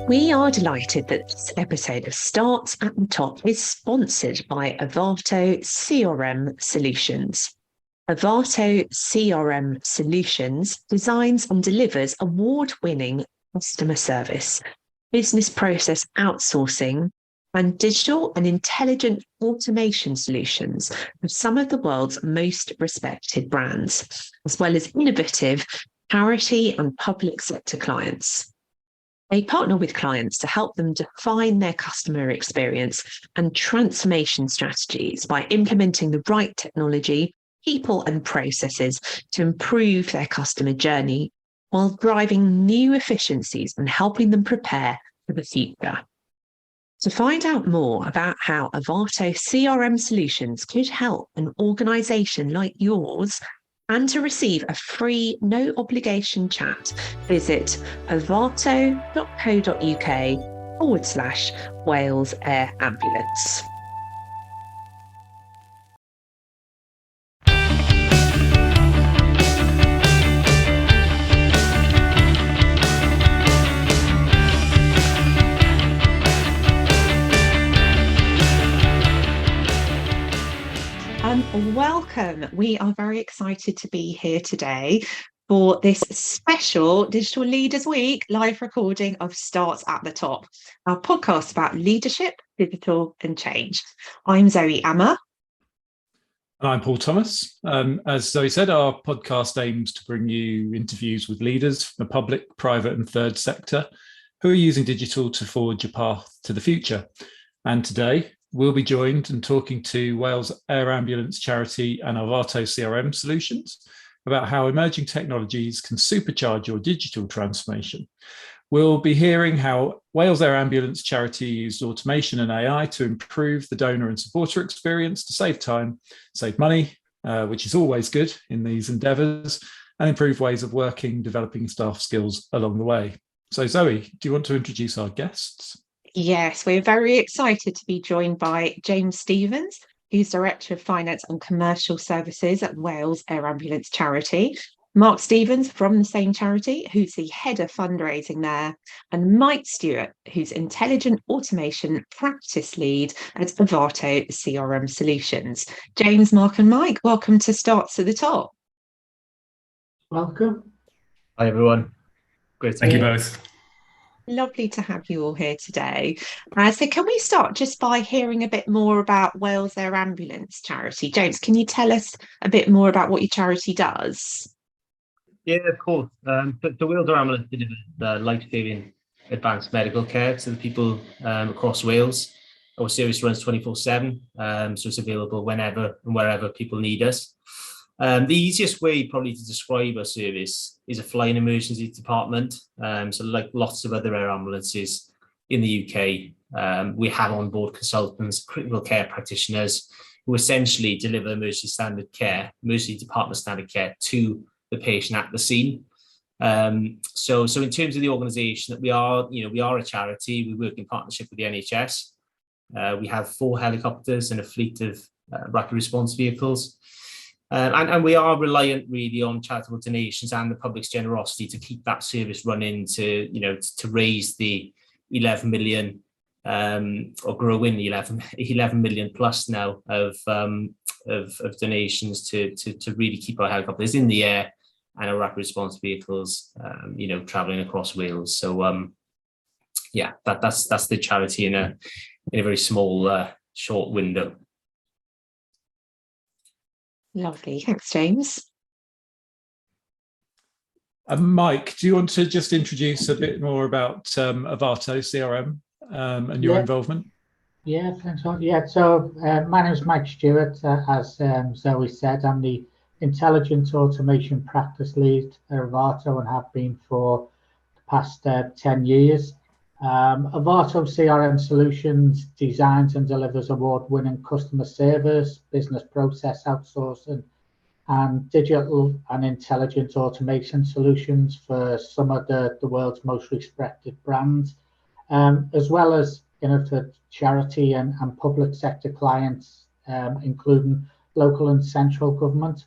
We are delighted that this episode of Starts at the Top is sponsored by Arvato CRM Solutions. Arvato CRM Solutions designs and delivers award-winning customer service, business process outsourcing, and digital and intelligent automation solutions for some of the world's most respected brands, as well as innovative charity and public sector clients. They partner with clients to help them define their customer experience and transformation strategies by implementing the right technology, people, and processes to improve their customer journey while driving new efficiencies and helping them prepare for the future. To find out more about how Arvato CRM Solutions could help an organisation like yours, and to receive a free, no obligation chat, visit arvato.co.uk/Wales Air Ambulance. Welcome. We are very excited to be here today for this special Digital Leaders Week live recording of Starts at the Top, our podcast about leadership, digital and change. I'm Zoe Amma. And I'm Paul Thomas. As Zoe said, our podcast aims to bring you interviews with leaders from the public, private and third sector who are using digital to forge a path to the future. And today, we'll be joined and talking to Wales Air Ambulance charity and Arvato CRM Solutions about how emerging technologies can supercharge your digital transformation. We'll be hearing how Wales Air Ambulance charity used automation and AI to improve the donor and supporter experience to save time, save money, which is always good in these endeavours, and improve ways of working, developing staff skills along the way. So Zoe, do you want to introduce our guests? Yes, we're very excited to be joined by James Stevens, who's Director of Finance and Commercial Services at Wales Air Ambulance Charity, Mark Stevens from the same charity, who's the Head of Fundraising there, and Mike Stewart, who's Intelligent Automation Practice Lead at Arvato CRM Solutions. James, Mark and Mike, welcome to Starts at the Top. Welcome. Hi, everyone. Great. Thank you both. Lovely to have you all here today. So can we start just by hearing a bit more about Wales Air Ambulance charity? James, can you tell us a bit more about what your charity does? Yeah, of course. The Wales Air Ambulance delivers life-saving advanced medical care to the people across Wales. Our service runs 24/7, so it's available whenever and wherever people need us. The easiest way probably to describe our service is a flying emergency department. So like lots of other air ambulances in the UK, we have on board consultants, critical care practitioners who essentially deliver emergency department standard care to the patient at the scene. So in terms of the organisation that we are a charity. We work in partnership with the NHS. We have 4 helicopters and a fleet of rapid response vehicles. And we are reliant really on charitable donations and the public's generosity to keep that service running, to raise the 11 million or grow in the 11 million plus now of donations to really keep our helicopters in the air and our rapid response vehicles traveling across Wales. So that's the charity in a very small short window. Lovely. Thanks, James. Mike, do you want to just introduce a bit more about Arvato CRM and your involvement? Yeah, thanks. Yeah, so my name is Mike Stewart. As Zoe said, I'm the Intelligent Automation Practice Lead at Arvato and have been for the past 10 years. Arvato CRM Solutions designs and delivers award-winning customer service, business process outsourcing, and digital and intelligent automation solutions for some of the world's most respected brands, as well as for charity and public sector clients, including local and central government.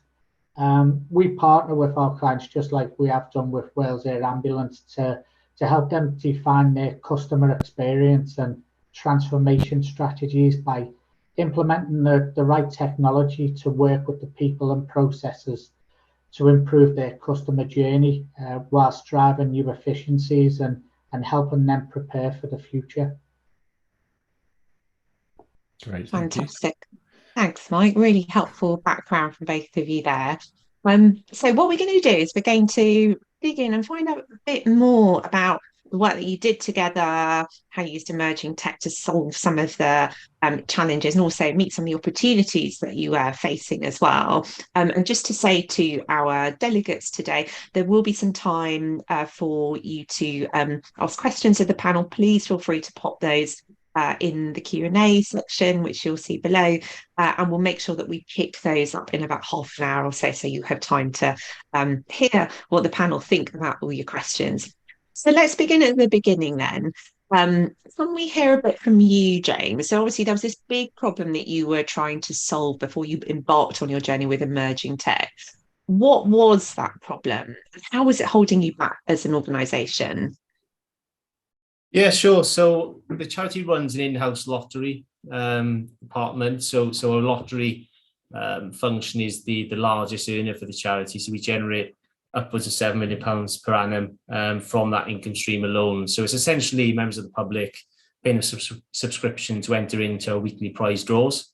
We partner with our clients just like we have done with Wales Air Ambulance to to help them define their customer experience and transformation strategies by implementing the right technology to work with the people and processes to improve their customer journey whilst driving new efficiencies and helping them prepare for the future. Great, thank you. Fantastic. Thanks, Mike. Really helpful background from both of you there. So what we're going to do is we're going to dig in and find out a bit more about the work that you did together, how you used emerging tech to solve some of the challenges and also meet some of the opportunities that you are facing as well. And just to say to our delegates today, there will be some time for you to ask questions of the panel. Please feel free to pop those in the Q&A section, which you'll see below, and we'll make sure that we pick those up in about half an hour or so you have time to hear what the panel think about all your questions. So let's begin at the beginning then. Can we hear a bit from you, James? So obviously there was this big problem that you were trying to solve before you embarked on your journey with emerging tech. What was that problem? How was it holding you back as an organisation? Yeah, sure. So the charity runs an in-house lottery department. So a lottery function is the largest earner for the charity. So we generate upwards of £7 million per annum from that income stream alone. So it's essentially members of the public paying a subscription to enter into weekly prize draws.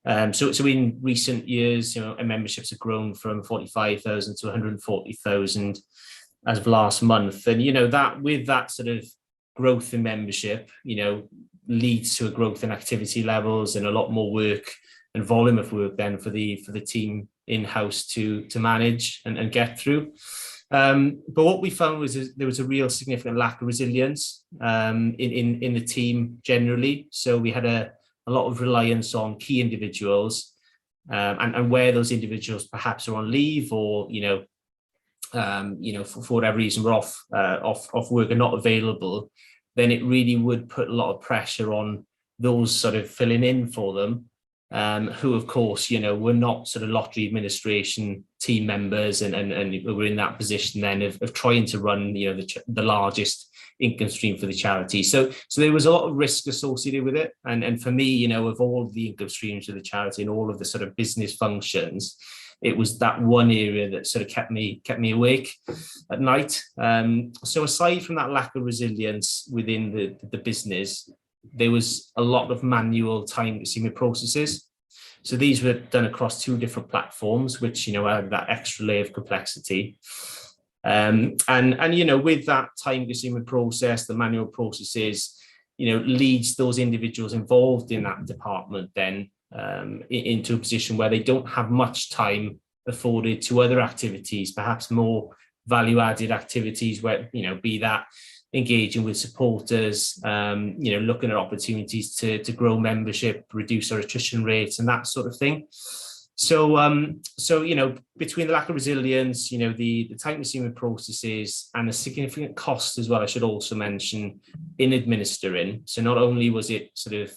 So in recent years, our memberships have grown from 45,000 to 140,000 as of last month. And, that with that sort of growth in membership, leads to a growth in activity levels and a lot more work and volume of work then for the team in-house to manage and get through. But what we found was there was a real significant lack of resilience in the team generally. So we had a lot of reliance on key individuals and where those individuals perhaps are on leave or, for whatever reason we're off work and not available, then it really would put a lot of pressure on those sort of filling in for them, who of course, were not sort of lottery administration team members and were in that position then of trying to run, the largest income stream for the charity. So there was a lot of risk associated with it. And for me, of all of the income streams of the charity and all of the sort of business functions, it was that one area that sort of kept me awake at night. So aside from that lack of resilience within the business, there was a lot of manual time-consuming processes. So these were done across 2 different platforms, which, add that extra layer of complexity. And with that time-consuming process, the manual processes, leads those individuals involved in that department then into a position where they don't have much time afforded to other activities, perhaps more value-added activities where, be that engaging with supporters, looking at opportunities to grow membership, reduce our attrition rates and that sort of thing. So between the lack of resilience, the time-consuming processes and the significant cost as well, I should also mention, in administering. So not only was it sort of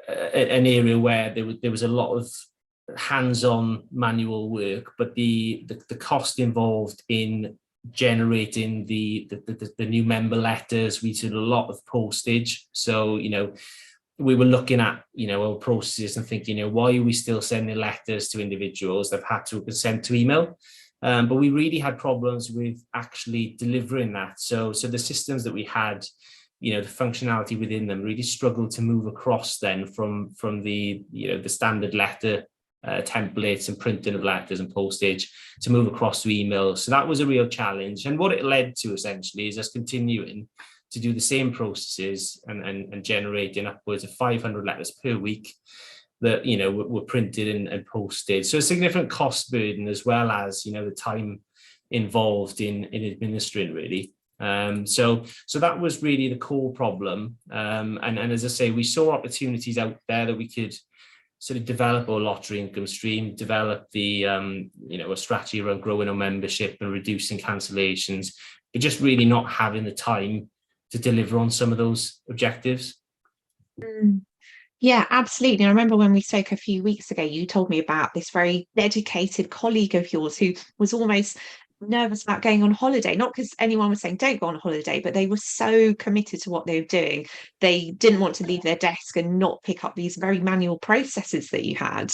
an area where there was a lot of hands-on manual work, but the cost involved in generating the new member letters, we did a lot of postage. So we were looking at our processes and thinking, why are we still sending letters to individuals that have had to be sent to email? But we really had problems with actually delivering that. So the systems that we had, the functionality within them really struggled to move across then from the the standard letter templates and printing of letters and postage to move across to email. So that was a real challenge. And what it led to essentially is us continuing to do the same processes and generating upwards of 500 letters per week that were printed and posted. So a significant cost burden as well as the time involved in administering really. So that was really the core problem. And as I say, we saw opportunities out there that we could sort of develop our lottery income stream, develop the a strategy around growing our membership and reducing cancellations, but just really not having the time to deliver on some of those objectives. Yeah, absolutely. I remember when we spoke a few weeks ago, you told me about this very dedicated colleague of yours who was almost nervous about going on holiday, not because anyone was saying don't go on holiday, but they were so committed to what they were doing. They didn't want to leave their desk and not pick up these very manual processes that you had.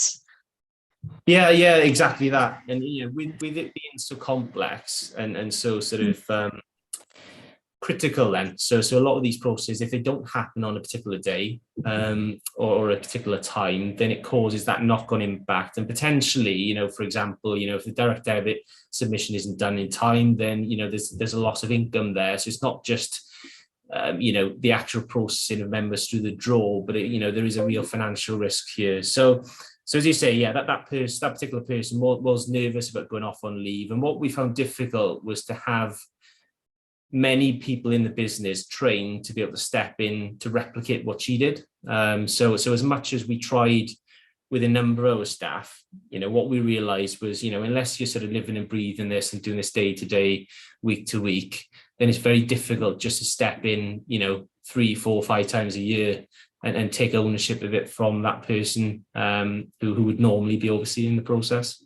Yeah, exactly that. And with it being so complex and so sort of critical, then so a lot of these processes, if they don't happen on a particular day or a particular time, then it causes that knock-on impact. And potentially, for example, if the direct debit submission isn't done in time, then there's a loss of income there. So it's not just the actual processing of members through the draw, but there is a real financial risk here. So as you say, that particular person was nervous about going off on leave. And what we found difficult was to have many people in the business trained to be able to step in to replicate what she did. So as much as we tried with a number of our staff, what we realized was, unless you're sort of living and breathing this and doing this day to day, week to week, then it's very difficult just to step in, 3, 4, 5 times a year and take ownership of it from that person who would normally be overseeing the process.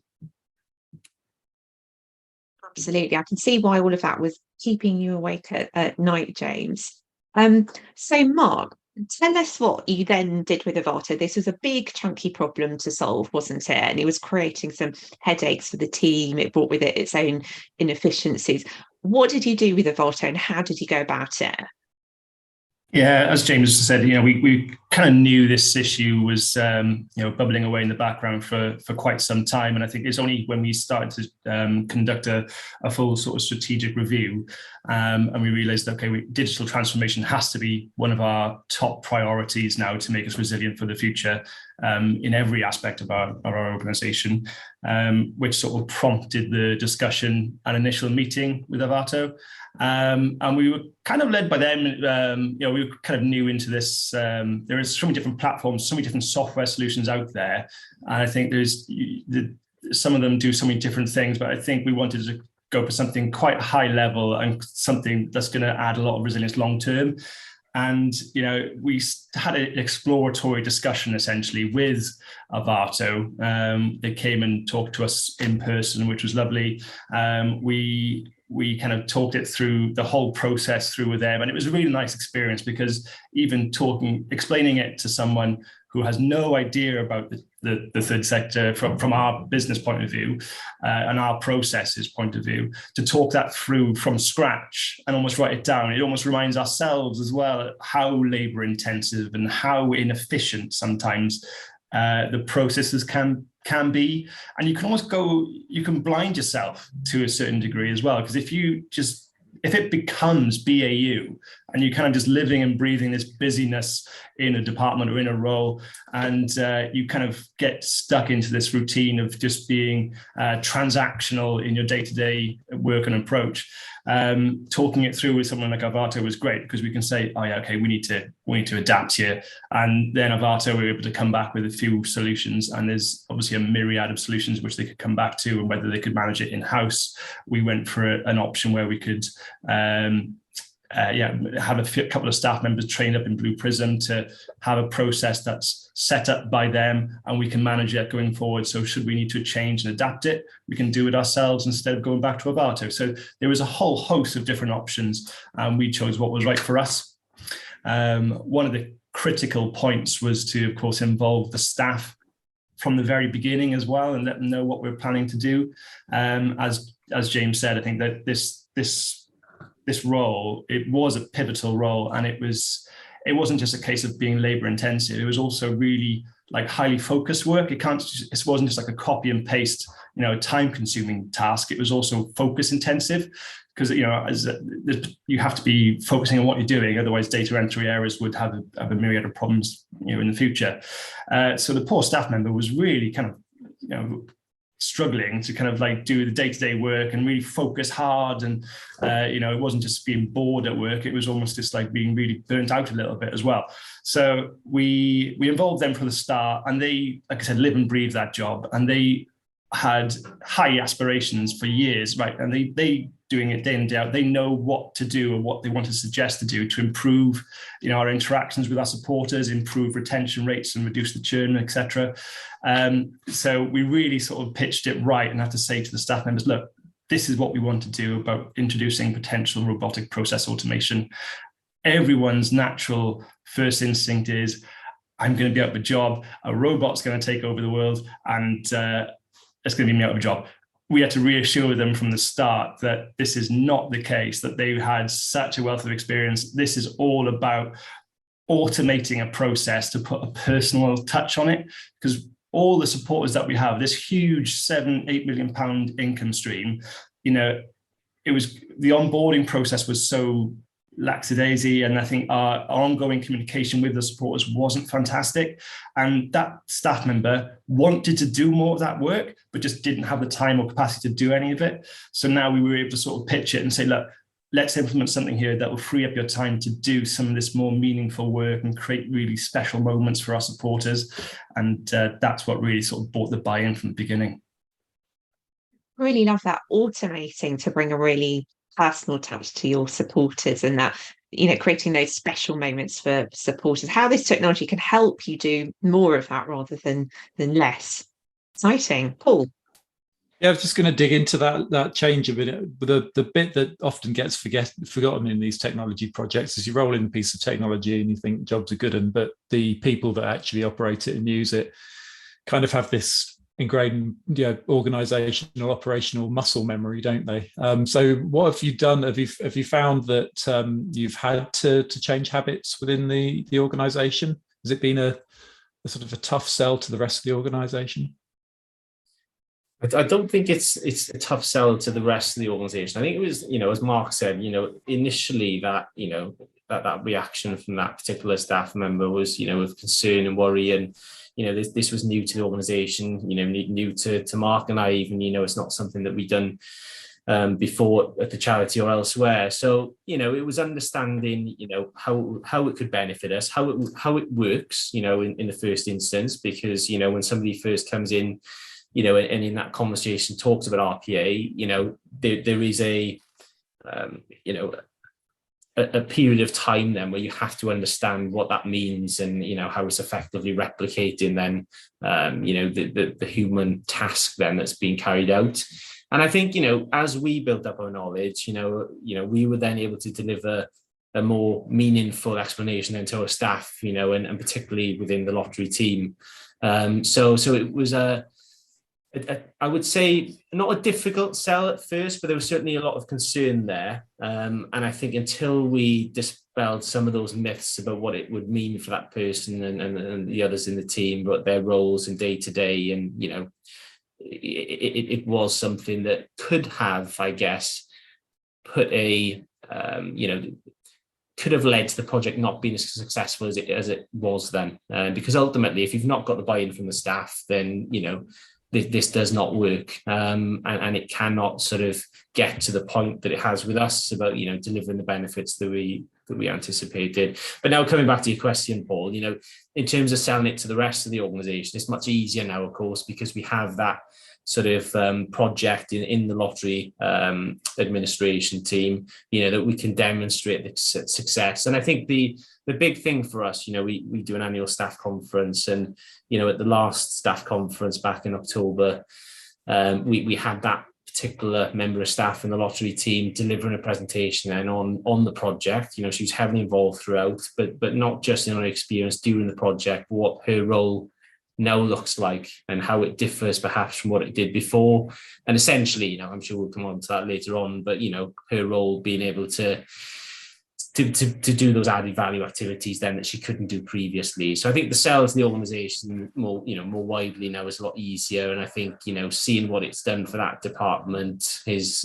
Absolutely. I can see why all of that was keeping you awake at night, James. So Mark, tell us what you then did with Arvato. This was a big chunky problem to solve, wasn't it? And it was creating some headaches for the team. It brought with it its own inefficiencies. What did you do with Arvato and how did you go about it? Yeah, as James said, we kind of knew this issue was bubbling away in the background for quite some time, and I think it's only when we started to conduct a full sort of strategic review, and we realised that digital transformation has to be one of our top priorities now to make us resilient for the future in every aspect of our organisation, which sort of prompted the discussion and initial meeting with Arvato. And we were kind of led by them. We were kind of new into this. There is so many different platforms, so many different software solutions out there. And I think some of them do so many different things, but I think we wanted to go for something quite high level and something that's going to add a lot of resilience long term. And, we had an exploratory discussion essentially with Arvato. They came and talked to us in person, which was lovely. We kind of talked it through, the whole process through with them. And it was a really nice experience because even explaining it to someone who has no idea about the third sector from our business point of view and our processes point of view, to talk that through from scratch and almost write it down. It almost reminds ourselves as well how labor intensive and how inefficient sometimes the processes can be. And you can almost you can blind yourself to a certain degree as well, because if it becomes BAU and you're kind of just living and breathing this busyness in a department or in a role, and you kind of get stuck into this routine of just being transactional in your day-to-day work and approach, talking it through with someone like Arvato was great, because we can say, we need to adapt here. And then Arvato were able to come back with a few solutions, and there's obviously a myriad of solutions which they could come back to, and whether they could manage it in-house. We went for an option where we could have a couple of staff members trained up in Blue Prism to have a process that's set up by them, and we can manage it going forward. So should we need to change and adapt it, we can do it ourselves instead of going back to Arvato. So there was a whole host of different options, and we chose what was right for us. One of the critical points was to, of course, involve the staff from the very beginning as well, and let them know what we're planning to do. As James said, I think that this role, it was a pivotal role, and it wasn't just a case of being labor intensive. It was also really like highly focused work. It wasn't just like a copy and paste, time consuming task. It was also focus intensive, because you have to be focusing on what you're doing. Otherwise, data entry errors would have a myriad of problems, in the future. So the poor staff member was really kind of, struggling to kind of like do the day-to-day work and really focus hard. And, it wasn't just being bored at work. It was almost just like being really burnt out a little bit as well. So we involved them from the start, and they, like I said, live and breathe that job. And they had high aspirations for years, right? And they doing it day in, day out. They know what to do and what they want to suggest to do to improve, our interactions with our supporters, improve retention rates and reduce the churn, etc. So we really sort of pitched it right, and have to say to the staff members, look, this is what we want to do about introducing potential robotic process automation. Everyone's natural first instinct is, I'm going to be out of a job, a robot's going to take over the world, and it's going to be me out of a job. We had to reassure them from the start that this is not the case, that they've had such a wealth of experience. This is all about automating a process to put a personal touch on it, because all the supporters that we have, this huge £7-8 million income stream, it was, the onboarding process was so lackadaisy, and I think our ongoing communication with the supporters wasn't fantastic, and that staff member wanted to do more of that work but just didn't have the time or capacity to do any of it. So now we were able to sort of pitch it and say, look, let's implement something here that will free up your time to do some of this more meaningful work and create really special moments for our supporters. And that's what really sort of brought the buy-in from the beginning. Really love that, automating to bring a really personal touch to your supporters, and that, creating those special moments for supporters, how this technology can help you do more of that rather than less. Exciting. Paul? Yeah, I was just going to dig into that change a bit. The bit that often gets forgotten in these technology projects is you roll in a piece of technology and you think jobs are good, but the people that actually operate it and use it kind of have this ingrained organizational operational muscle memory, don't they? So what have you done? Have you found that you've had to change habits within the organization? Has it been a sort of a tough sell to the rest of the organization? I don't think it's a tough sell to the rest of the organization. I think it was, as Mark said, initially that reaction from that particular staff member was, of concern and worry, and this was new to the organization, new to Mark and I even, it's not something that we've done before at the charity or elsewhere. So, it was understanding, how it could benefit us, how it works, in the first instance, because, when somebody first comes in, and in that conversation talks about RPA, there is a period of time then where you have to understand what that means, and how it's effectively replicating then the human task then that's being carried out. And I think as we built up our knowledge, we were then able to deliver a more meaningful explanation then to our staff, and particularly within the lottery team. So it was I would say not a difficult sell at first, but there was certainly a lot of concern there. And I think until we dispelled some of those myths about what it would mean for that person and the others in the team, but their roles in day to day, and, it was something that could have, I guess, put a, could have led to the project not being as successful as it was then. Because ultimately, if you've not got the buy-in from the staff, then, this does not work, and it cannot sort of get to the point that it has with us about delivering the benefits that we anticipated. But now coming back to your question, Paul, in terms of selling it to the rest of the organisation, it's much easier now, of course, because we have that sort of project in the lottery administration team, that we can demonstrate the success. And I think the big thing for us, we do an annual staff conference, and at the last staff conference back in October, we had that particular member of staff in the lottery team delivering a presentation then on the project. She was heavily involved throughout, but not just in her experience during the project, but what her role now looks like and how it differs perhaps from what it did before. And essentially, I'm sure we'll come on to that later on, but her role being able to do those added value activities then that she couldn't do previously. So I think the sell to the organization more widely now is a lot easier. And I think, seeing what it's done for that department is,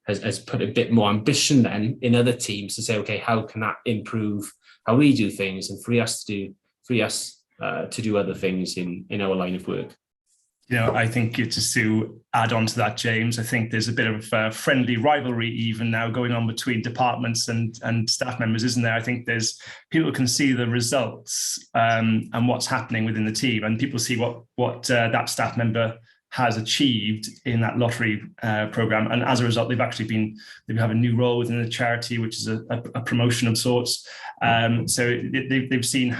has put a bit more ambition then in other teams to say, okay, how can that improve how we do things and free us to do other things in our line of work. I think just to add on to that, James, I think there's a bit of friendly rivalry even now going on between departments and staff members, isn't there? I think there's people can see the results and what's happening within the team, and people see what that staff member has achieved in that lottery program, and as a result, they have a new role within the charity, which is a promotion of sorts. So they've seen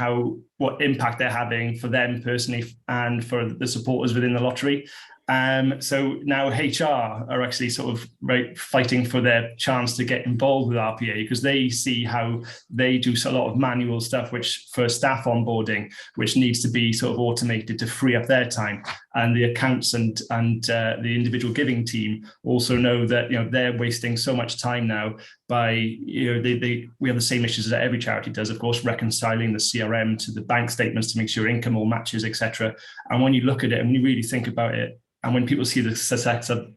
what impact they're having for them personally and for the supporters within the lottery. So now HR are actually sort of fighting for their chance to get involved with RPA, because they see how they do a lot of manual stuff, which for staff onboarding, which needs to be sort of automated to free up their time. And the accounts and the individual giving team also know that they're wasting so much time now by we have the same issues that every charity does, of course, reconciling the CRM to the bank statements to make sure income all matches, etc. And when you look at it and when you really think about it, and when people see the success of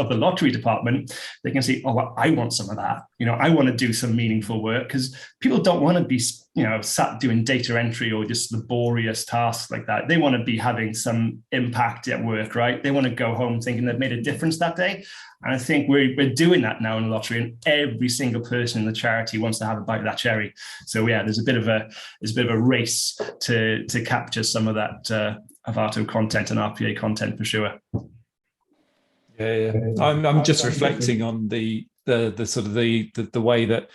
the lottery department, they can see, oh, well, I want some of that. I want to do some meaningful work, because people don't want to be, sat doing data entry or just laborious tasks like that. They want to be having some impact at work, right? They want to go home thinking they've made a difference that day. And I think we're doing that now in the lottery, and every single person in the charity wants to have a bite of that cherry. So yeah, there's a bit of a race to capture some of that Arvato content and RPA content for sure. Yeah. I'm just reflecting on the sort of the way that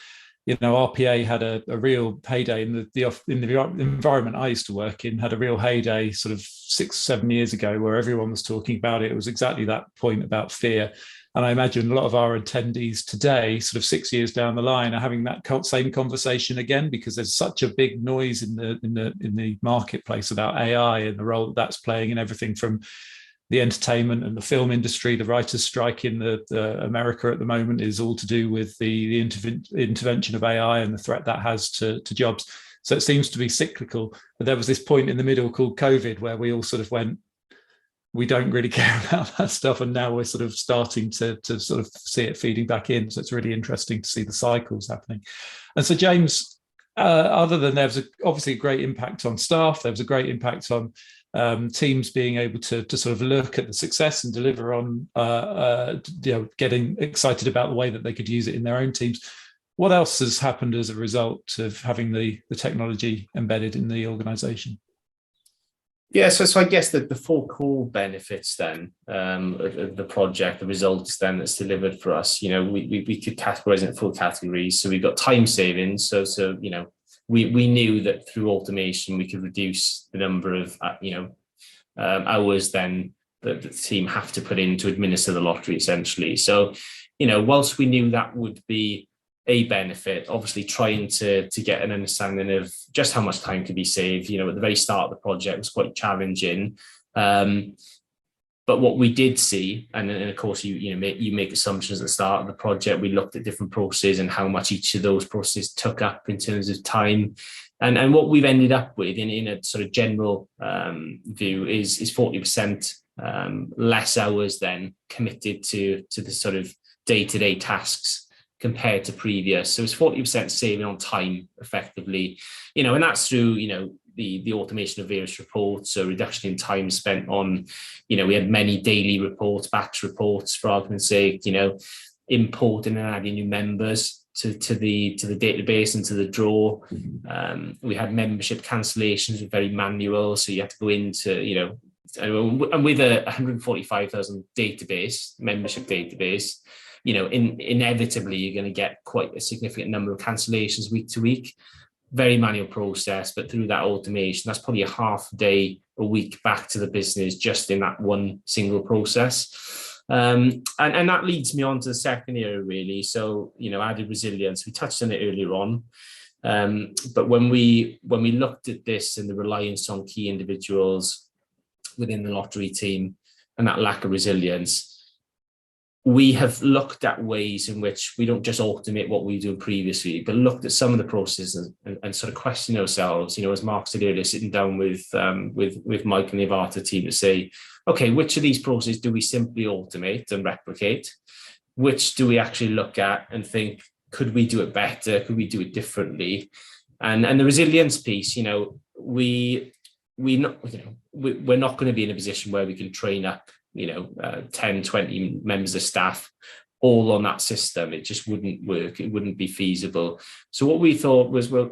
RPA had a real heyday in the environment I used to work in, had a real heyday sort of 6-7 years ago, where everyone was talking about it. It was exactly that point about fear. And I imagine a lot of our attendees today, sort of 6 years down the line, are having that same conversation again, because there's such a big noise in the marketplace about AI and the role that that's playing in everything from the entertainment and the film industry. The writers' strike in the America at the moment is all to do with the intervention of AI and the threat that has to jobs. So it seems to be cyclical. But there was this point in the middle called COVID where we all sort of went, we don't really care about that stuff, and now we're sort of starting to sort of see it feeding back in. So it's really interesting to see the cycles happening. And so, James, other than there was obviously a great impact on staff, there was a great impact on teams being able to sort of look at the success and deliver on getting excited about the way that they could use it in their own teams. What else has happened as a result of having the technology embedded in the organization? Yeah, so I guess that the four core benefits then of the project, the results then that's delivered for us, we could categorize it in 4 categories. So we've got time savings. So we knew that through automation we could reduce the number of hours then that the team have to put in to administer the lottery, essentially. So whilst we knew that would be a benefit, obviously trying to get an understanding of just how much time could be saved, at the very start of the project was quite challenging. But what we did see, and of course you make assumptions at the start of the project, we looked at different processes and how much each of those processes took up in terms of time. And what we've ended up with in a sort of general view is 40% less hours then committed to the sort of day-to-day tasks compared to previous. So it's 40% saving on time effectively, and that's through, the automation of various reports, so reduction in time spent on, we had many daily reports, batch reports, for argument's sake, importing and adding new members to the database and to the draw. We had membership cancellations, very manual, so you had to go into, and with a 145,000 membership database, inevitably you're going to get quite a significant number of cancellations week to week. Very manual process, but through that automation, that's probably a half day a week back to the business just in that one single process. And that leads me on to the second area, really. So, added resilience. We touched on it earlier on. But when we looked at this and the reliance on key individuals within the lottery team and that lack of resilience, we have looked at ways in which we don't just automate what we do previously, but looked at some of the processes and sort of question ourselves, as Mark said earlier, sitting down with Mike and the Arvato team to say, okay, which of these processes do we simply automate and replicate? Which do we actually look at and think, could we do it better? Could we do it differently? And the resilience piece, we're not going to be in a position where we can train up 10, 20 members of staff all on that system. It just wouldn't work. It wouldn't be feasible. So what we thought was, well,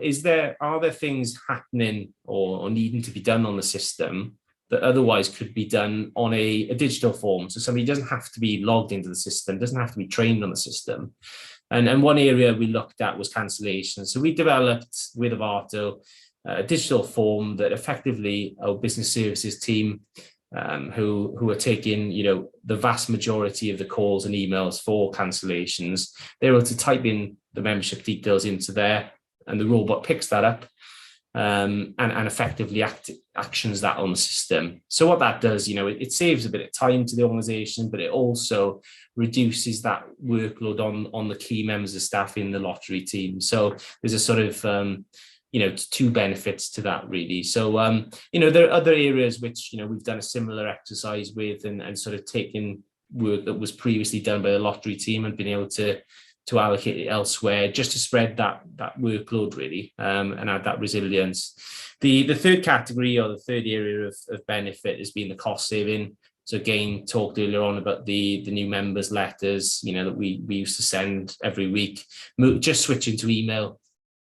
are there things happening or needing to be done on the system that otherwise could be done on a digital form? So somebody doesn't have to be logged into the system, doesn't have to be trained on the system. And one area we looked at was cancellation. So we developed with Arvato a digital form that effectively our business services team who are taking, the vast majority of the calls and emails for cancellations. They're able to type in the membership details into there, and the robot picks that up and effectively actions that on the system. So what that does, it saves a bit of time to the organization, but it also reduces that workload on the key members of staff in the lottery team. So there's a sort of two benefits to that, really. So there are other areas which we've done a similar exercise with, and sort of taken work that was previously done by the lottery team and been able to allocate it elsewhere, just to spread that workload, really, and add that resilience. The third category, or the third area of benefit, has been the cost saving. So again, talked earlier on about the new members letters, that we used to send every week, just switching to email.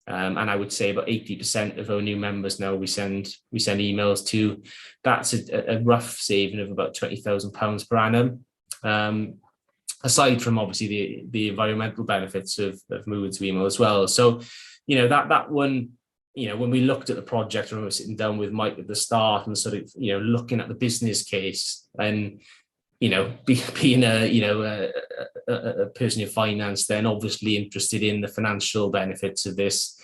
And I would say about 80% of our new members now we send emails to. That's a rough saving of about £20,000 per annum. Aside from obviously the environmental benefits of moving to email as well. So, that one, when we looked at the project, and we were sitting down with Mike at the start and sort of, looking at the business case, and, being a person in finance, then obviously interested in the financial benefits of this.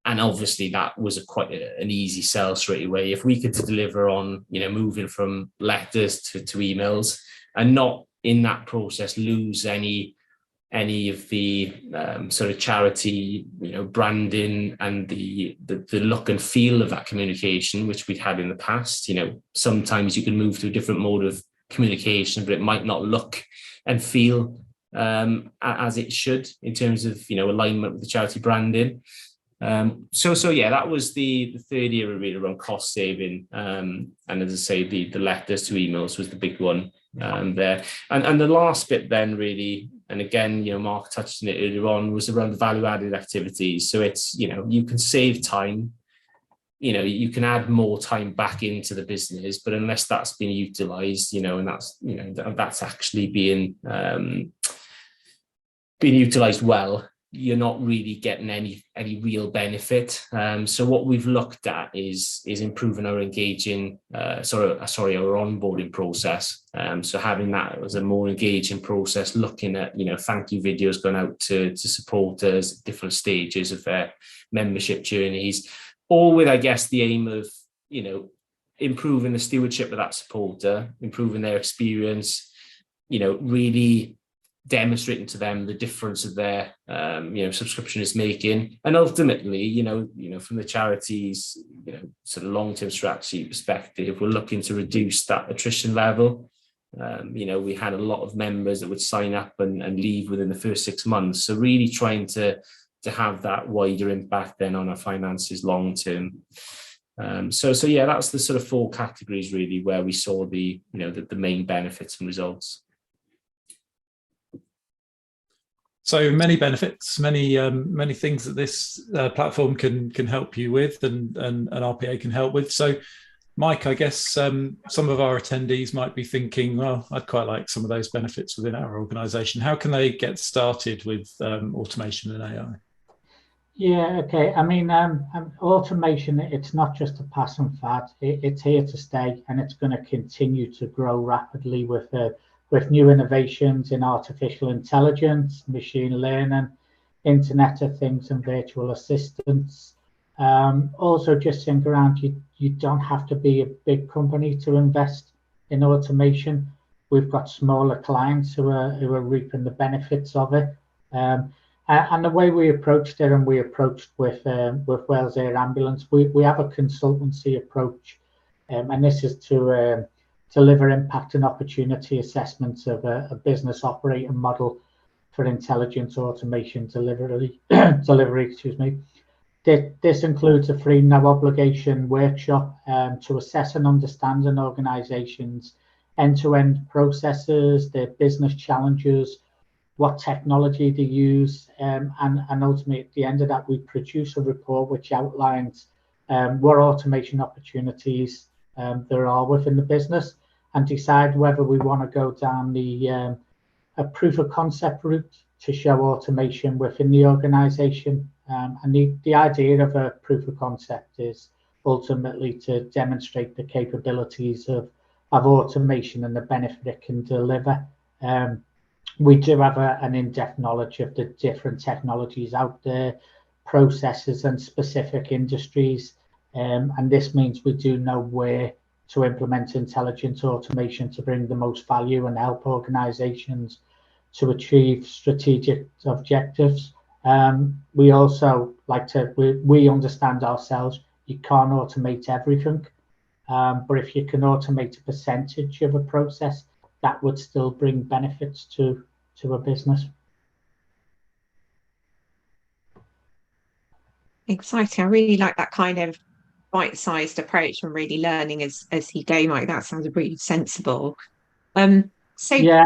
And obviously that was quite an easy sell straight away. If we could deliver on, moving from letters to emails, and not in that process lose any of the sort of charity, branding and the look and feel of that communication, which we'd had in the past. Sometimes you can move to a different mode of communication, but it might not look and feel as it should in terms of alignment with the charity branding. So yeah, that was the third area really around cost saving, and as I say, the letters to emails was the big one there. And the last bit then really, and again, Mark touched on it earlier on, was around the value added activities. So it's, you can save time, you can add more time back into the business, but unless that's being utilized, and that's actually being utilized well, you're not really getting any real benefit. So what we've looked at is improving our our onboarding process. So having that as a more engaging process, looking at thank you videos going out to supporters at different stages of their membership journeys, all with, I guess, the aim of improving the stewardship of that supporter, improving their experience, really demonstrating to them the difference of their subscription is making. And ultimately, from the charity's sort of long-term strategy perspective, we're looking to reduce that attrition level. We had a lot of members that would sign up and leave within the first 6 months. So really trying to have that wider impact then on our finances long term. So yeah, that's the sort of 4 categories really where we saw the main benefits and results. So many benefits, many things that this platform can help you with, and RPA can help with. So, Mike, I guess some of our attendees might be thinking, well, I'd quite like some of those benefits within our organisation. How can they get started with automation and AI? Yeah, okay. I mean, automation, it's not just a passing fad. It's here to stay, and it's going to continue to grow rapidly with new innovations in artificial intelligence, machine learning, Internet of Things, and virtual assistants. Also, just think around, you don't have to be a big company to invest in automation. We've got smaller clients who are reaping the benefits of it. And the way we approached it, and we approached with Wales Air Ambulance, we have a consultancy approach, and this is to deliver impact and opportunity assessments of a business operating model for intelligence automation delivery. This includes a free no obligation workshop to assess and understand an organization's end-to-end processes, their business challenges, what technology they use, and ultimately at the end of that we produce a report which outlines what automation opportunities there are within the business, and decide whether we want to go down a proof of concept route to show automation within the organization. And the idea of a proof of concept is ultimately to demonstrate the capabilities of of automation and the benefit it can deliver. We do have an in-depth knowledge of the different technologies out there, processes and specific industries. And this means we do know where to implement intelligent automation to bring the most value and help organizations to achieve strategic objectives. We also like to, we understand ourselves, you can't automate everything. But if you can automate a percentage of a process, that would still bring benefits to a business. Exciting. I really like that kind of bite-sized approach and really learning as you go, Mike. That sounds really sensible. So yeah,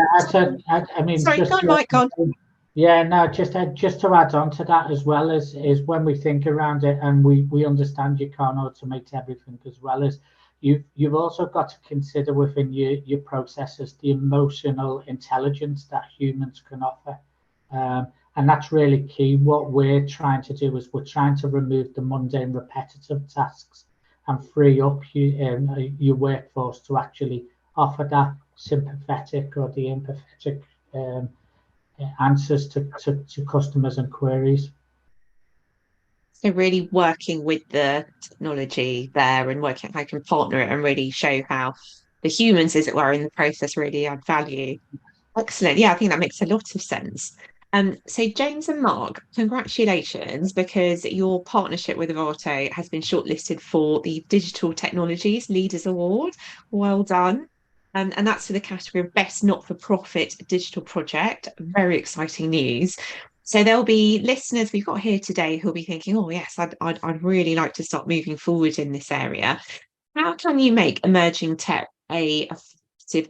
I mean, sorry, go on, Mike. Go on. Yeah, no, just to add on to that as well is when we think around it, and we understand you can't automate everything, as well as you've also got to consider within your processes the emotional intelligence that humans can offer. And that's really key. What we're trying to do is we're trying to remove the mundane, repetitive tasks and free up your workforce to actually offer that sympathetic or the empathetic answers to customers and queries. So really working with the technology there and working how I can partner it and really show how the humans, as it were, in the process really add value. Excellent. Yeah, I think that makes a lot of sense. So James and Mark, congratulations, because your partnership with Arvato has been shortlisted for the Digital Technologies Leaders Award. Well done. And that's for the category of Best Not-for-Profit Digital Project. Very exciting news. So there'll be listeners we've got here today who'll be thinking, oh yes, I'd really like to start moving forward in this area. How can you make emerging tech a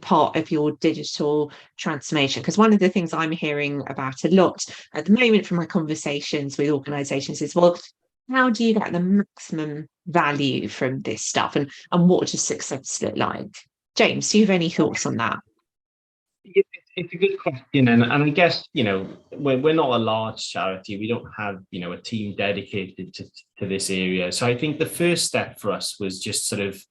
part of your digital transformation? Because one of the things I'm hearing about a lot at the moment from my conversations with organizations is, well, how do you get the maximum value from this stuff, and what does success look like? James, do you have any thoughts on that? It's a good question, and I guess, you know, we're not a large charity. We don't have, you know, a team dedicated to this area. So I think the first step for us was just sort of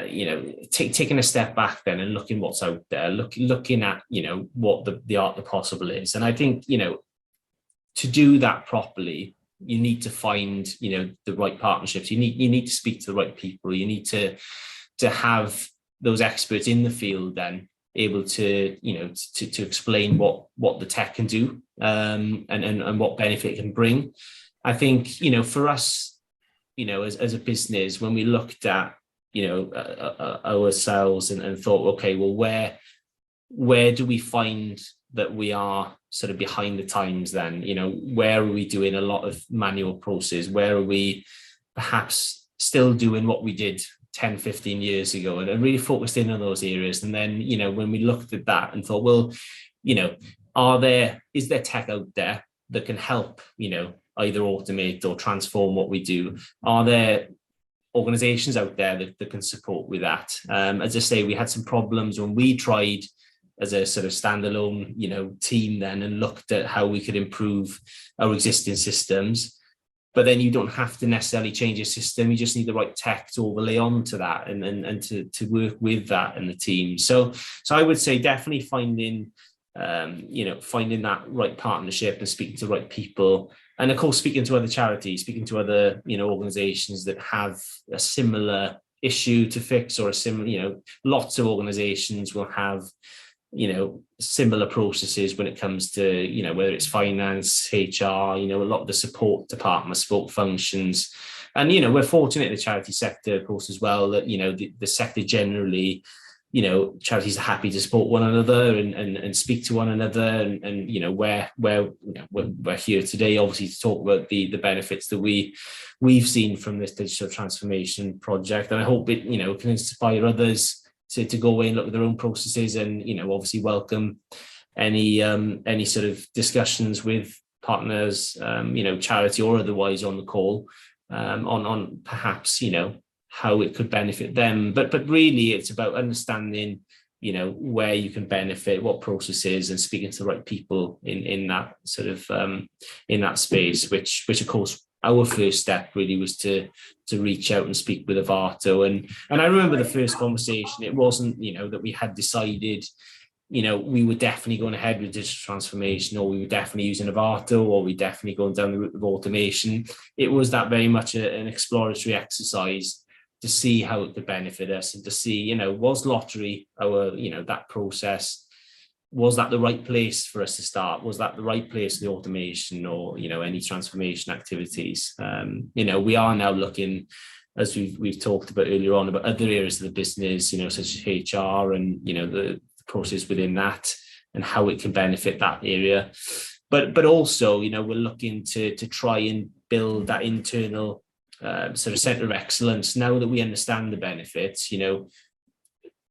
you know, taking a step back then and looking what's out there, looking at, you know, what the art of the possible is. And I think, you know, to do that properly, you need to find, you know, the right partnerships. You need to speak to the right people. You need to have those experts in the field then able to, you know, to explain what the tech can do, and what benefit it can bring. I think, you know, for us, you know, as a business, when we looked at, you know, ourselves and thought, okay, well, where do we find that we are sort of behind the times then? You know, where are we doing a lot of manual process? Where are we perhaps still doing what we did 10, 15 years ago, and really focused in on those areas? And then, you know, when we looked at that and thought, well, you know, is there tech out there that can help, you know, either automate or transform what we do? Are there organizations out there that can support with that? As I say, we had some problems when we tried as a sort of standalone, you know, team then, and looked at how we could improve our existing systems. But then you don't have to necessarily change your system. You just need the right tech to overlay onto that and to work with that in the team. So I would say definitely finding that right partnership and speaking to the right people. And of course, speaking to other charities, speaking to other, you know, organizations that have a similar issue to fix, or a similar, you know, lots of organizations will have, you know, similar processes when it comes to, you know, whether it's finance, HR, you know, a lot of the support departments, support functions. And, you know, we're fortunate in the charity sector, of course, as well, that, you know, the sector generally, you know, charities are happy to support one another and speak to one another. And you know, we're here today, obviously, to talk about the benefits that we've seen from this digital transformation project. And I hope it, you know, can inspire others to go away and look at their own processes, and, you know, obviously welcome any sort of discussions with partners, you know, charity or otherwise, on the call, on perhaps, you know, how it could benefit them. But really it's about understanding, you know, where you can benefit, what processes, and speaking to the right people in that sort of in that space, which of course our first step really was to reach out and speak with Arvato. And I remember the first conversation, it wasn't, that we had decided, we were definitely going ahead with digital transformation, or we were definitely using Arvato, or we definitely going down the route of automation. It was that very much an exploratory exercise to see how it could benefit us, and to see, was lottery our, that process, was that the right place for us to start? Was that the right place for the automation, or, any transformation activities? We are now looking, as we've talked about earlier on, about other areas of the business, such as HR and, the process within that and how it can benefit that area. But also, we're looking to try and build that internal sort of center of excellence now that we understand the benefits,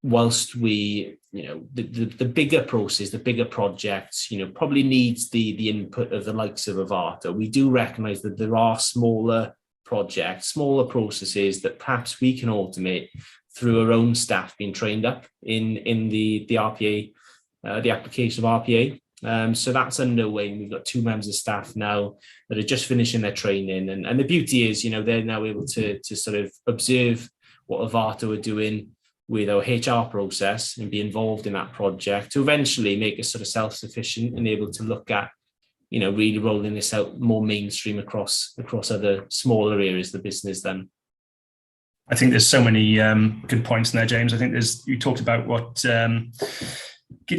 whilst we, the bigger process, the bigger projects, probably needs the input of the likes of Arvato. We do recognize that there are smaller projects, smaller processes that perhaps we can automate through our own staff being trained up in the RPA, the application of RPA. So that's underway. We've got 2 members of staff now that are just finishing their training. And the beauty is, they're now able to sort of observe what Arvato are doing with our HR process and be involved in that project to eventually make us sort of self-sufficient and able to look at, really rolling this out more mainstream across other smaller areas of the business then. I think there's so many good points in there, James. I think you talked about what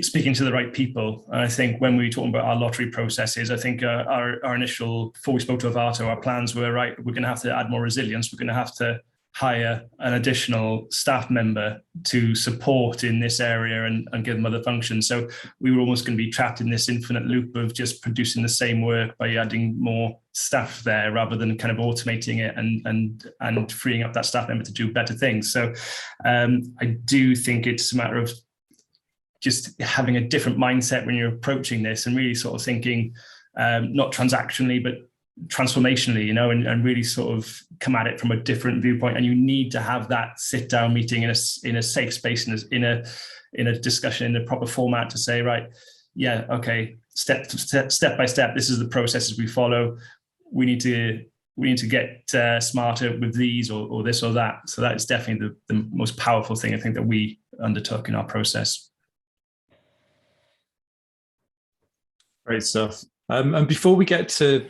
speaking to the right people. And I think when we were talking about our lottery processes, I think our initial, before we spoke to Arvato, our plans were, right, we're going to have to add more resilience. We're going to have to hire an additional staff member to support in this area and give them other functions. So we were almost going to be trapped in this infinite loop of just producing the same work by adding more staff there, rather than kind of automating it and freeing up that staff member to do better things. So I do think it's a matter of just having a different mindset when you're approaching this, and really sort of thinking not transactionally, but transformationally, and really sort of come at it from a different viewpoint. And you need to have that sit down meeting in a safe space, in a discussion in a proper format to say, right, yeah, okay, step by step, this is the processes we follow. We need to get smarter with these or this or that. So that is definitely the most powerful thing I think that we undertook in our process. Great stuff. And before we get to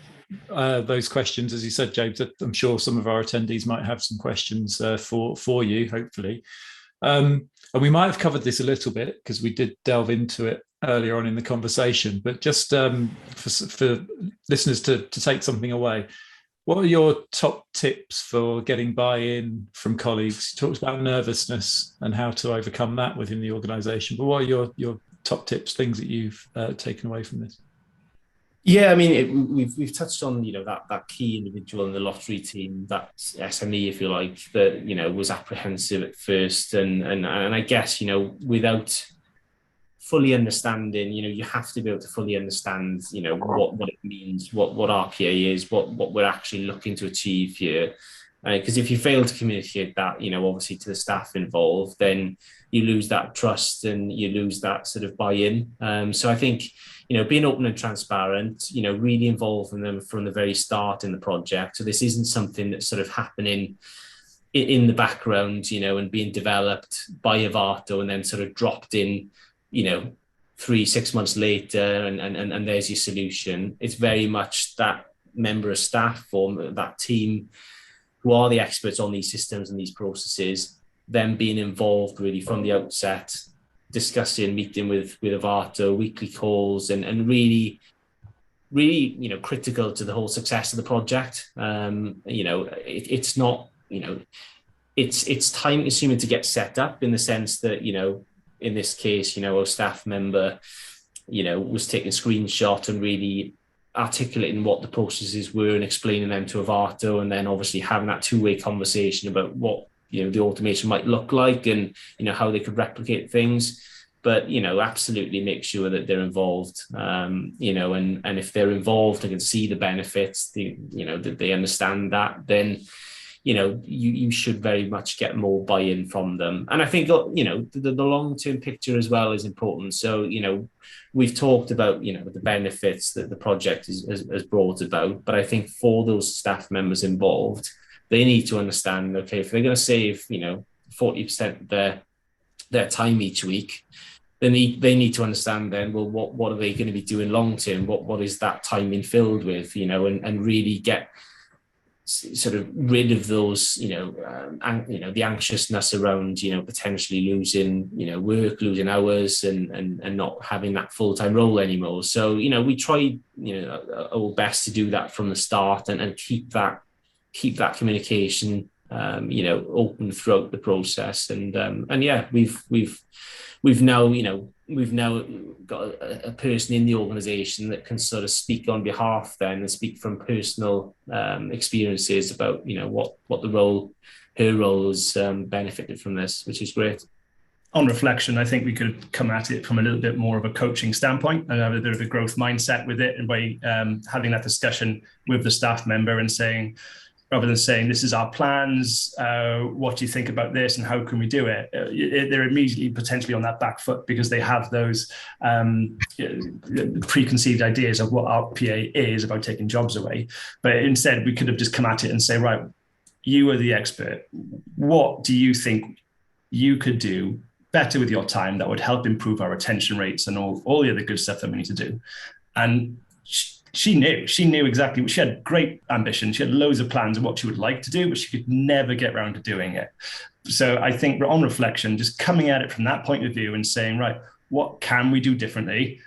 those questions, as you said, James, I'm sure some of our attendees might have some questions for you, hopefully. And we might have covered this a little bit because we did delve into it earlier on in the conversation, but just for listeners to take something away, what are your top tips for getting buy-in from colleagues? You talked about nervousness and how to overcome that within the organisation, but what are your top tips, things that you've taken away from this? Yeah, I mean, we've touched on, that key individual in the lottery team, that SME, if you like, that, was apprehensive at first. And I guess, without fully understanding, you have to be able to fully understand, what it means, what RPA is, what we're actually looking to achieve here. Because if you fail to communicate that, obviously to the staff involved, then you lose that trust and you lose that sort of buy-in. So I think, being open and transparent, really involving them from the very start in the project. So this isn't something that's sort of happening in the background, and being developed by Arvato and then sort of dropped in, 3-6 months later and there's your solution. It's very much that member of staff or that team who are the experts on these systems and these processes, them being involved really from the outset, discussing, meeting with Arvato, weekly calls, and really, critical to the whole success of the project. It's not, it's time consuming to get set up, in the sense that, in this case, our staff member, was taking a screenshot and really articulating what the processes were and explaining them to Arvato, and then obviously having that two-way conversation about what the automation might look like and how they could replicate things. But absolutely make sure that they're involved, and if they're involved and can see the benefits, that they understand that, then you should very much get more buy-in from them. And I think, the long-term picture as well is important. So, we've talked about, the benefits that the project has brought about, but I think for those staff members involved, they need to understand, okay, if they're going to save, 40% of their time each week, they need to understand then, well, what are they going to be doing long term? What is that time being filled with, and really get sort of rid of those, the anxiousness around, potentially losing, work, losing hours, and not having that full-time role anymore. So, we tried, our best to do that from the start and keep that communication, open throughout the process. And yeah, we've now got a person in the organization that can sort of speak on behalf then and speak from personal experiences about, what her role has benefited from this, which is great. On reflection, I think we could come at it from a little bit more of a coaching standpoint and have a bit of a growth mindset with it, and by having that discussion with the staff member and saying, rather than saying, this is our plans, what do you think about this and how can we do it? They're immediately potentially on that back foot because they have those preconceived ideas of what RPA is about taking jobs away. But instead, we could have just come at it and say, right, you are the expert. What do you think you could do better with your time that would help improve our retention rates and all the other good stuff that we need to do? And she knew exactly. She had great ambition. She had loads of plans of what she would like to do, but she could never get around to doing it. So I think on reflection, just coming at it from that point of view and saying, right, what can we do differently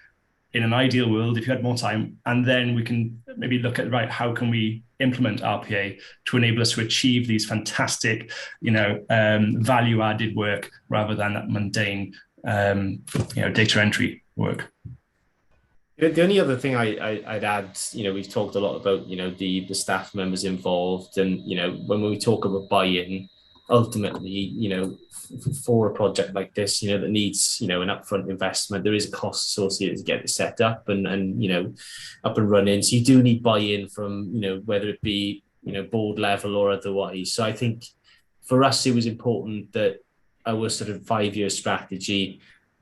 in an ideal world if you had more time? And then we can maybe look at, right, how can we implement RPA to enable us to achieve these fantastic, value added work rather than that mundane, data entry work. The only other thing I'd add, we've talked a lot about, the staff members involved, and, when we talk about buy-in, ultimately, for a project like this, that needs, an upfront investment, there is a cost associated to get it set up and up and running. So you do need buy-in from, whether it be, board level or otherwise. So I think for us, it was important that our sort of 5-year strategy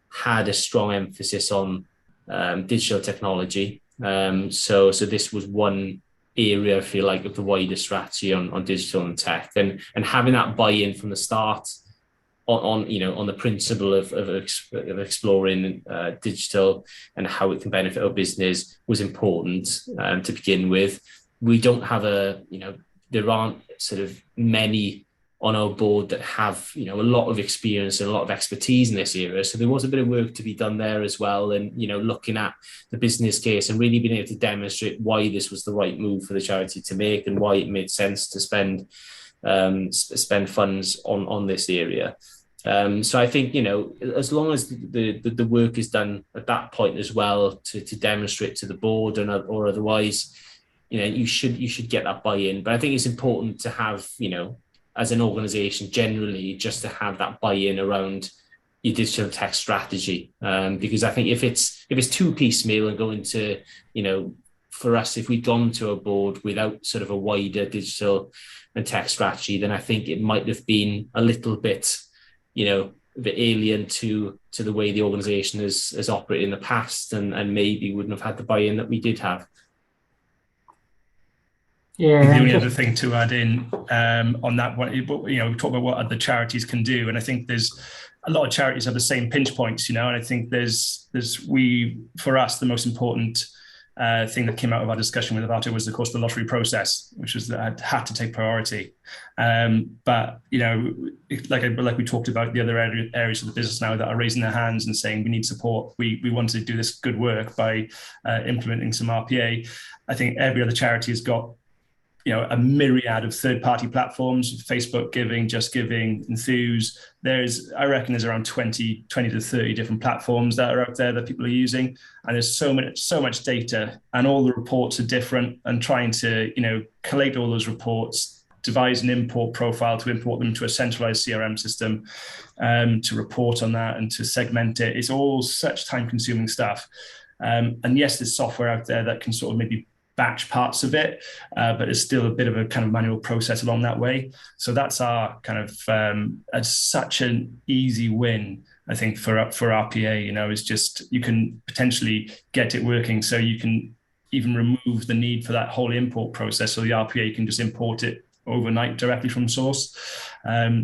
had a strong emphasis on digital technology. So this was one area, I feel like, of the wider strategy on digital and tech, and having that buy-in from the start on the principle of exploring digital and how it can benefit our business was important to begin with. We don't have there aren't sort of many on our board that have, a lot of experience and a lot of expertise in this area. So there was a bit of work to be done there as well. And, looking at the business case and really being able to demonstrate why this was the right move for the charity to make and why it made sense to spend funds on this area. So I think, as long as the work is done at that point as well to demonstrate to the board or otherwise, you should get that buy-in. But I think it's important to have, as an organization generally, just to have that buy-in around your digital tech strategy. Because I think if it's too piecemeal and going to, for us, if we'd gone to a board without sort of a wider digital and tech strategy, then I think it might have been a little bit, a bit alien to the way the organization has operated in the past, and maybe wouldn't have had the buy-in that we did have. Yeah, the only other thing to add in on that one, we talk about what other charities can do, and I think there's a lot of charities have the same pinch points, and I think for us the most important thing that came out of our discussion with Arvato was, of course, the lottery process, which was that had to take priority. But like we talked about the other areas of the business now that are raising their hands and saying we need support. We want to do this good work by implementing some RPA. I think every other charity has got a myriad of third-party platforms: Facebook Giving, Just Giving, Enthuse. I reckon there's around 20 to 30 different platforms that are out there that people are using, and there's so much data, and all the reports are different. And trying to collate all those reports, devise an import profile to import them to a centralized CRM system, to report on that and to segment it. It's all such time-consuming stuff. And yes, there's software out there that can sort of maybe batch parts of it, but it's still a bit of a kind of manual process along that way. So that's our kind of such an easy win, I think, for RPA. You know, is just you can potentially get it working, so you can even remove the need for that whole import process. So the RPA can just import it overnight directly from source.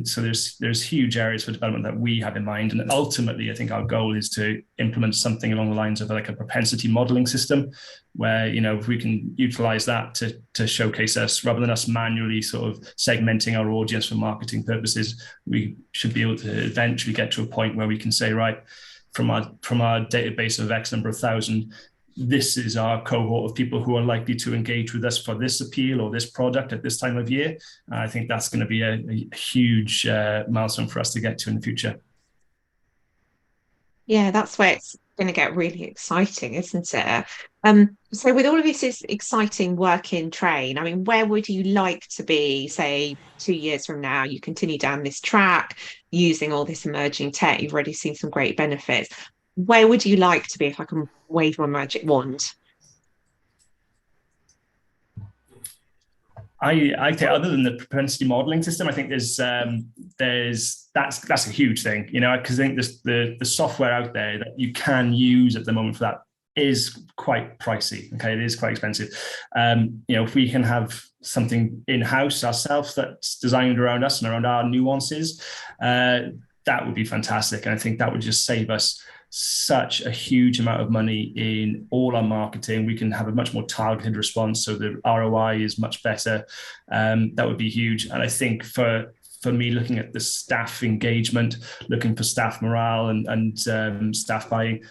So there's huge areas for development that we have in mind, and ultimately I think our goal is to implement something along the lines of like a propensity modeling system, where, you know, if we can utilize that to showcase us, rather than us manually sort of segmenting our audience for marketing purposes, we should be able to eventually get to a point where we can say, right, from our database of X number of thousand, this is our cohort of people who are likely to engage with us for this appeal or this product at this time of year. I think that's going to be a huge milestone for us to get to in the future. Yeah, that's where it's going to get really exciting, isn't it? So with all of this exciting work in train, I mean, where would you like to be, say, 2 years from now? You continue down this track using all this emerging tech. You've already seen some great benefits. Where would you like to be if I can wave my magic wand? I think, other than the propensity modeling system, I think that's a huge thing, you know, because I think the software out there that you can use at the moment for that is quite pricey. Okay, it is quite expensive. You know, if we can have something in-house ourselves that's designed around us and around our nuances, that would be fantastic. And I think that would just save us such a huge amount of money in all our marketing. We can have a much more targeted response, so the ROI is much better. That would be huge. And I think for me, looking at the staff engagement, looking for staff morale and staff buying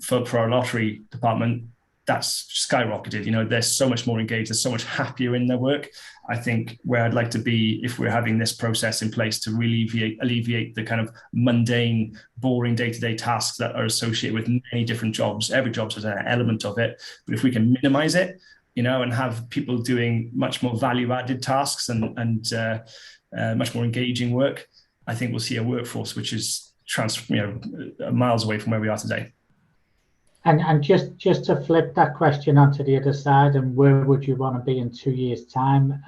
for our lottery department, that's skyrocketed. You know, they're so much more engaged, they're so much happier in their work. I think where I'd like to be, if we're having this process in place to alleviate the kind of mundane, boring day-to-day tasks that are associated with many different jobs. Every job has an element of it, but if we can minimize it, you know, and have people doing much more value-added tasks and much more engaging work, I think we'll see a workforce which is miles away from where we are today. And just to flip that question onto the other side, and where would you want to be in 2 years' time?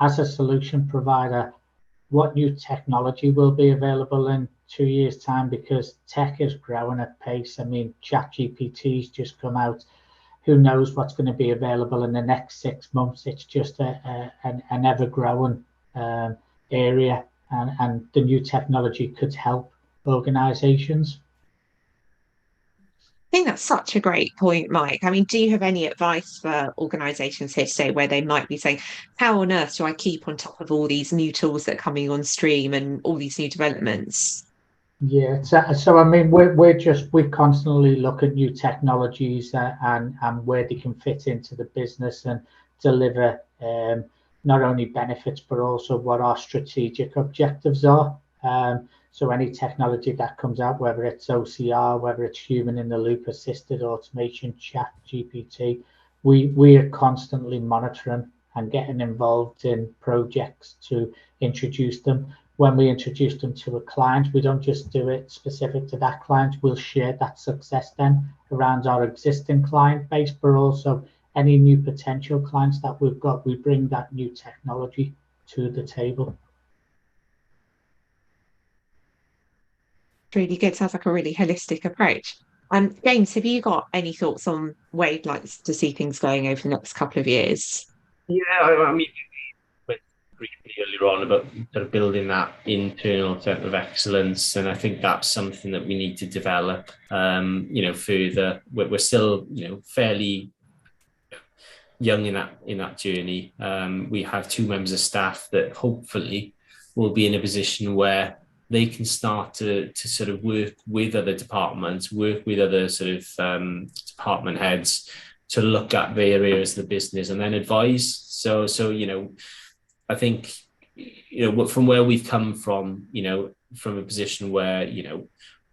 As a solution provider, what new technology will be available in 2 years' time? Because tech is growing at pace. I mean, ChatGPT's just come out. Who knows what's going to be available in the next 6 months? It's just an ever-growing area, and the new technology could help organizations. I think that's such a great point, Mike. I mean, do you have any advice for organisations here today where they might be saying, how on earth do I keep on top of all these new tools that are coming on stream and all these new developments? Yeah, so I mean, we constantly look at new technologies and where they can fit into the business and deliver not only benefits, but also what our strategic objectives are. So any technology that comes out, whether it's OCR, whether it's human in the loop assisted automation, chat, GPT, we are constantly monitoring and getting involved in projects to introduce them. When we introduce them to a client, we don't just do it specific to that client. We'll share that success then around our existing client base, but also any new potential clients that we've got. We bring that new technology to the table. Really good. Sounds like a really holistic approach. James, have you got any thoughts on where you'd like to see things going over the next couple of years? Yeah, I mean, we went briefly earlier on about sort of building that internal centre of excellence, and I think that's something that we need to develop. Further, we're still, fairly young in that journey. We have 2 members of staff that hopefully will be in a position where they can start to sort of work with other departments, work with other sort of department heads to look at the areas of the business and then advise. So I think, from where we've come from, from a position where,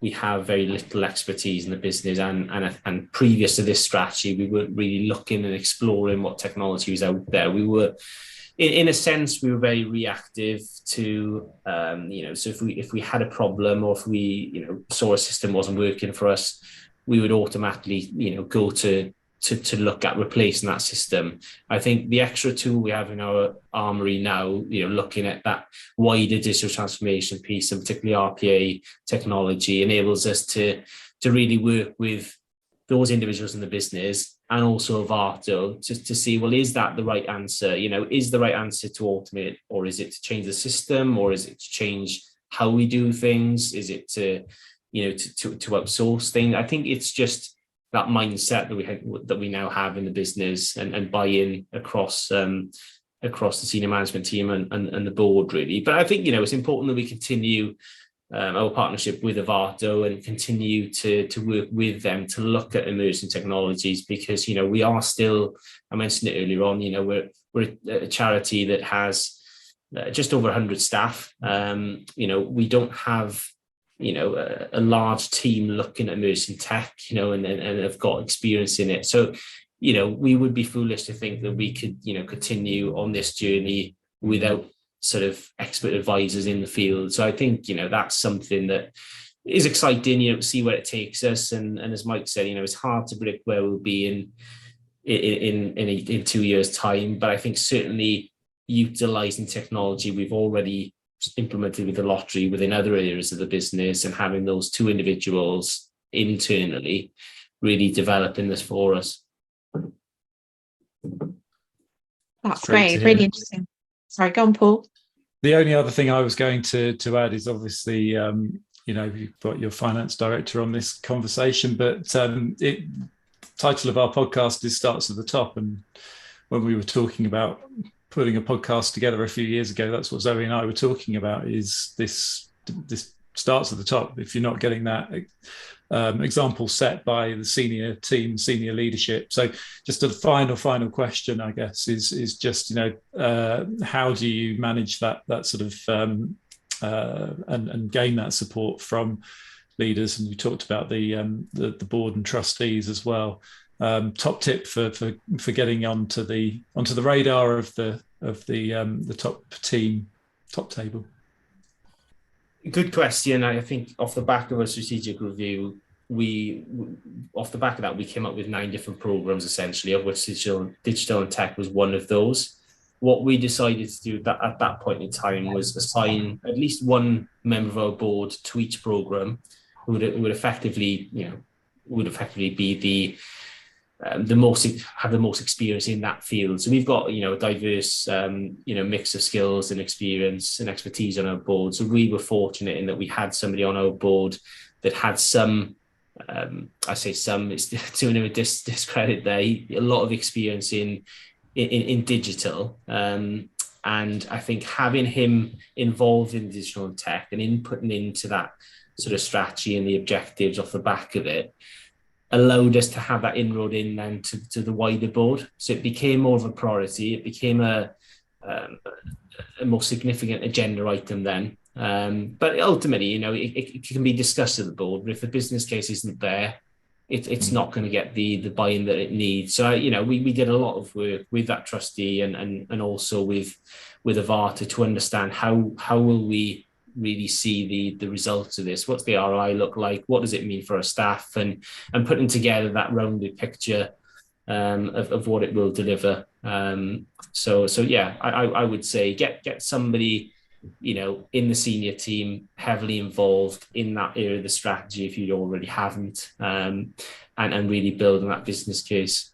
we have very little expertise in the business and previous to this strategy, we weren't really looking and exploring what technology was out there. We were, in a sense, we were very reactive to, so if we had a problem or if we, saw a system wasn't working for us, we would automatically, go to to look at replacing that system. I think the extra tool we have in our armory now, looking at that wider digital transformation piece, and particularly RPA technology, enables us to really work with those individuals in the business and also Arvato to see, well, is that the right answer? Is the right answer to automate, or is it to change the system, or is it to change how we do things? Is it to outsource things? I think it's just that mindset that we now have in the business, and buy-in across the senior management team and the board, really. But I think it's important that we continue our partnership with Arvato and continue to work with them to look at emerging technologies, because we are still, I mentioned it earlier on, we're a charity that has just over 100 staff. We don't have a large team looking at emerging tech, and have got experience in it. So, we would be foolish to think that we could, continue on this journey without sort of expert advisors in the field. So I think, that's something that is exciting, to see where it takes us. And as Mike said, it's hard to predict where we'll be in 2 years' time. But I think certainly utilizing technology we've already implemented with the lottery within other areas of the business, and having those two individuals internally really developing this for us. That's great. Really interesting. Sorry, go on, Paul. The only other thing I was going to add is obviously, you've got your finance director on this conversation, but the title of our podcast is Starts at the Top. And when we were talking about putting a podcast together a few years ago, that's what Zoe and I were talking about, is this starts at the top. If you're not getting that example set by the senior team, senior leadership. So just a final question, I guess, is just, how do you manage that sort of and gain that support from leaders? And you talked about the board and trustees as well. Top tip for getting onto the radar of the top team, top table. Good question. I think off the back of a strategic review, off the back of that, we came up with 9 different programs, essentially, of which digital and tech was one of those. What we decided to do at that point in time was assign at least one member of our board to each program, who would effectively be have the most experience in that field. So we've got a diverse mix of skills and experience and expertise on our board. So we were fortunate in that we had somebody on our board that had some, I say some, it's doing him a discredit there, a lot of experience in digital. And I think having him involved in digital and tech and inputting into that sort of strategy and the objectives off the back of it allowed us to have that inroad in then to the wider board. So it became more of a priority. It became a more significant agenda item then. But ultimately, it can be discussed at the board. But if the business case isn't there, it's not going to get the buy-in that it needs. So, we did a lot of work with that trustee and also with Arvato to understand how will we really see the results of this. What's the ROI look like? What does it mean for our staff? And putting together that rounded picture of what it will deliver. So yeah, I would say get somebody in the senior team heavily involved in that area of the strategy if you already haven't, and really build on that business case.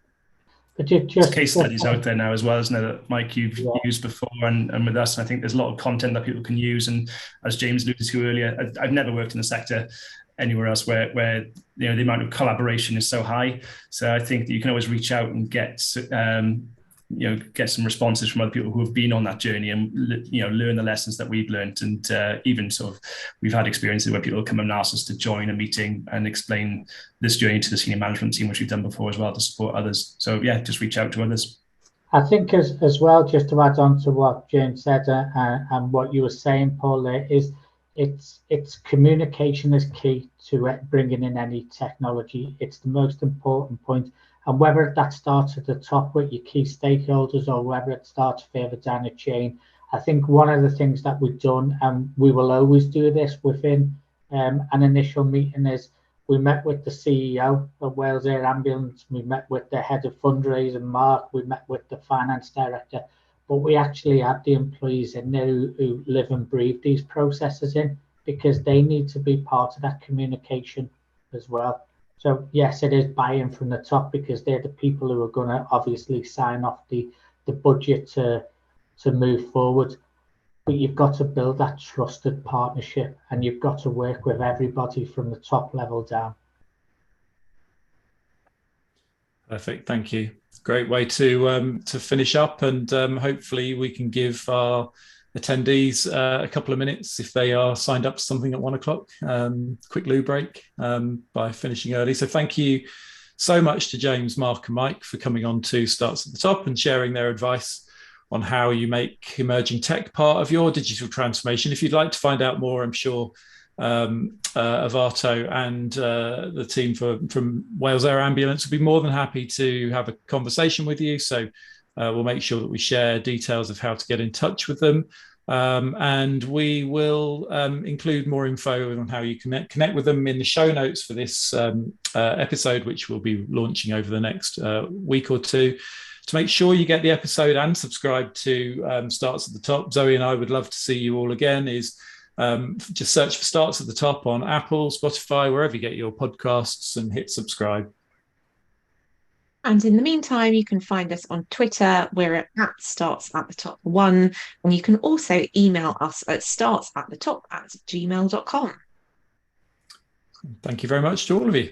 But There's case studies out there now as well, isn't there, that Mike you've used before and with us. And I think there's a lot of content that people can use. And as James alluded to earlier, I've never worked in the sector anywhere else where the amount of collaboration is so high. So I think that you can always reach out and get some responses from other people who have been on that journey and learn the lessons that we've learned. And even sort of we've had experiences where people come and ask us to join a meeting and explain this journey to the senior management team, which we've done before as well, to support others. So yeah, just reach out to others. I think as well, just to add on to what James said and what you were saying, Paul, there is it's communication is key to bringing in any technology. It's the most important point. And whether that starts at the top with your key stakeholders or whether it starts further down the chain, I think one of the things that we've done, and we will always do this within an initial meeting, is We met with the CEO of Wales Air Ambulance. We met with the head of fundraising, Mark. We met with the finance director. But we actually had the employees in there who live and breathe these processes in, because they need to be part of that communication as well. So yes, it is buy-in from the top, because they're the people who are going to obviously sign off the budget to move forward. But you've got to build that trusted partnership, and you've got to work with everybody from the top level down. Perfect, thank you. Great way to finish up, and hopefully we can give our attendees a couple of minutes if they are signed up to something at 1 o'clock. Quick loo break by finishing early. So thank you so much to James, Mark, and Mike for coming on to Starts at the Top and sharing their advice on how you make emerging tech part of your digital transformation. If you'd like to find out more, I'm sure Arvato and the team from Wales Air Ambulance would be more than happy to have a conversation with you. So we'll make sure that we share details of how to get in touch with them. And we will include more info on how you connect with them in the show notes for this episode, which we'll be launching over the next week or two. To make sure you get the episode and subscribe to Starts at the Top, Zoe and I would love to see you all again, is just search for Starts at the Top on Apple, Spotify, wherever you get your podcasts, and hit subscribe. And in the meantime, you can find us on Twitter. We're at startsattethetop1, and you can also email us at startsattethetop@gmail.com. Thank you very much to all of you.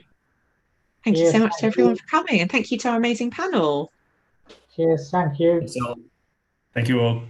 Thank you so much to everyone for coming, and thank you to our amazing panel. Cheers, thank you. Thank you all.